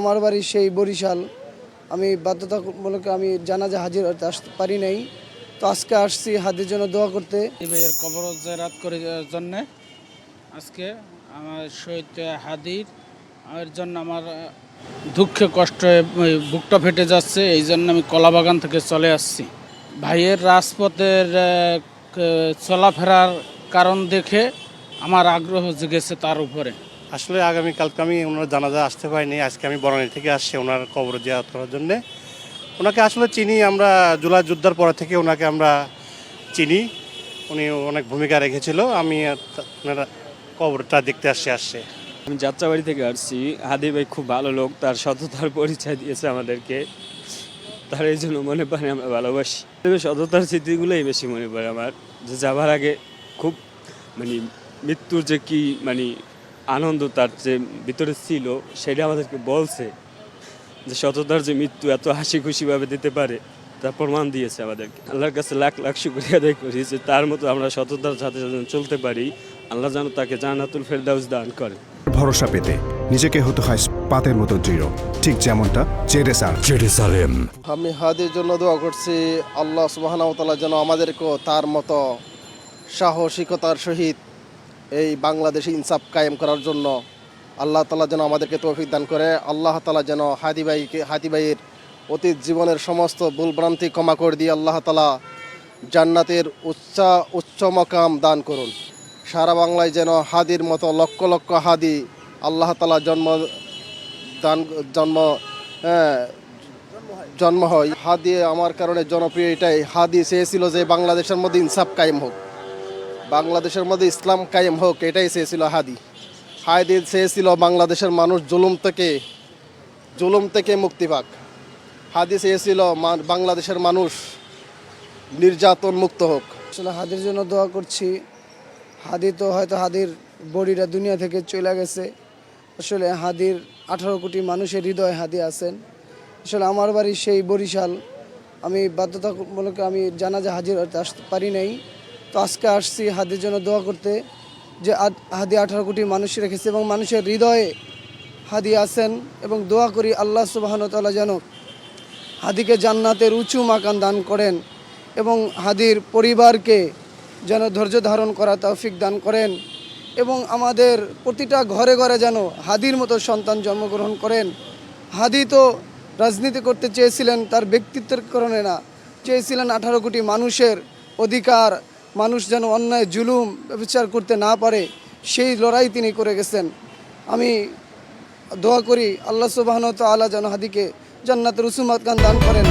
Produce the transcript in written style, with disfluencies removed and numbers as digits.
আমার বাড়ি সেই বরিশাল। আমি বাধ্যতামূলক জানাজা হাজির হতে আসতে পারি নাই, তো আজকে আসছি হাদির জন্য দোয়া করতে। ভাইয়ের কবর জিয়ারত করার জন্যে আজকে আমার শহীদ হাদির এর জন্য আমার দুঃখে কষ্টে বুকটা ফেটে যাচ্ছে, এই জন্য আমি কলাবাগান থেকে চলে আসছি। ভাইয়ের রাজপথের চলাফেরার কারণ দেখে আমার আগ্রহ জেগেছে তার উপরে। আসলে আগামীকালকে আমি ওনার জানাজা আসতে পারিনি, আজকে আমি বনানী থেকে আসছি ওনার কবর জিয়ারত করার জন্যে। ওনাকে আসলে চিনি, আমরা জুলাই যুদ্ধের পর থেকে ওনাকে আমরা চিনি, উনি অনেক ভূমিকা রেখেছিল। আমি ওনার কবরটা দেখতে আসছে। আমি যাত্রাবাড়ি থেকে আসছি। হাদি ভাই খুব ভালো লোক, তার সততার পরিচয় দিয়েছে আমাদেরকে, তার এই জন্য মনে পড়ে আমরা ভালোবাসি। সততার স্মৃতিগুলোই বেশি মনে পড়ে আমার, যে যাবার আগে খুব মৃত্যুর যে কি আনন্দ তার যে ভিতরে ছিল, সেটা আমাদেরকে বলছে যে সততার যে মৃত্যু এত হাসি খুশিভাবে দিতে পারে, তা প্রমাণ দিয়েছে আমাদেরকে। আল্লাহর কাছে লাখ লাখ শুকরিয়া আদায় করি যে তার মতো আমরা সততার সাথে সাথে চলতে পারি। আল্লাহ যেন তাকে জান্নাতুল ফেরদাউস দান করে। ভরসা পেতে নিজেকে হতে হয় পাতের মতো দৃঢ়, ঠিক যেমনটা জেরুসালেম। আমি হাদির জন্য দোয়া করছি, আল্লাহ সুবহানাহু ওয়া তাআলা যেন আমাদেরকেও তার মতো সাহসিকতার সহিত এই বাংলাদেশে ইনসাফ কায়েম করার জন্য আল্লাহ তাআলা যেন আমাদেরকে তৌফিক দান করে। আল্লাহ তাআলা যেন হাদি ভাইয়ের অতীত জীবনের সমস্ত ভুলভ্রান্তি ক্ষমা করে দিয়ে আল্লাহ তাআলা জান্নাতের উচ্চ মকাম দান করুন। সারা বাংলায় যেন হাদির মতো লক্ষ লক্ষ হাদি আল্লাহ তাআলা জন্ম হয়। হাদি আমার কারণে জনপ্রিয় এটাই, হাদি চেয়েছিল যে বাংলাদেশের মধ্যে ইনসাফ কায়েম হোক, বাংলাদেশের মধ্যে ইসলাম কায়েম হোক, এটাই চেয়েছিল হাদি চেয়েছিল বাংলাদেশের মানুষ জুলুম থেকে মুক্তি পাক। হাদি চেয়েছিল বাংলাদেশের মানুষ নির্যাতন মুক্ত হোক। আসলে হাদির জন্য দোয়া করছি। হাদি তো হয়তো হাদির বডিটা দুনিয়া থেকে চলে গেছে। আসলে হাদির 18 কোটি মানুষের হৃদয়ে হাদি আছেন। আসলে আমার বাড়ি সেই বরিশাল। আমি বাধ্যতামূলক জানাজা হাজির হতে আসতে পারি নাই, তো আজকে আসছি হাদির জন্য দোয়া করতে। যে হাদি 18 কোটি মানুষ রেখেছে এবং মানুষের হৃদয়ে হাদি আছেন, এবং দোয়া করি আল্লাহ সুবহানাহু ওয়া তাআলা যেন হাদিকে জান্নাতের উঁচু মাকান দান করেন এবং হাদির পরিবারকে যেন ধৈর্য ধারণ করা তৌফিক দান করেন, এবং আমাদের প্রতিটা ঘরে ঘরে যেন হাদির মতো সন্তান জন্মগ্রহণ করেন। হাদি তো রাজনীতি করতে চেয়েছিলেন তার ব্যক্তিত্বের কারণে না, চেয়েছিলেন 18 কোটি মানুষের অধিকার, মানুষ যেন অন্যায় জুলুম বিচার করতে না পারে, সেই লড়াই তিনি করে গেছেন। আমি দোয়া করি আল্লাহ সুবহানাহু ওয়া তাআলা যেন হাদিকে জান্নাতের উঁচু মাকান দান করেন।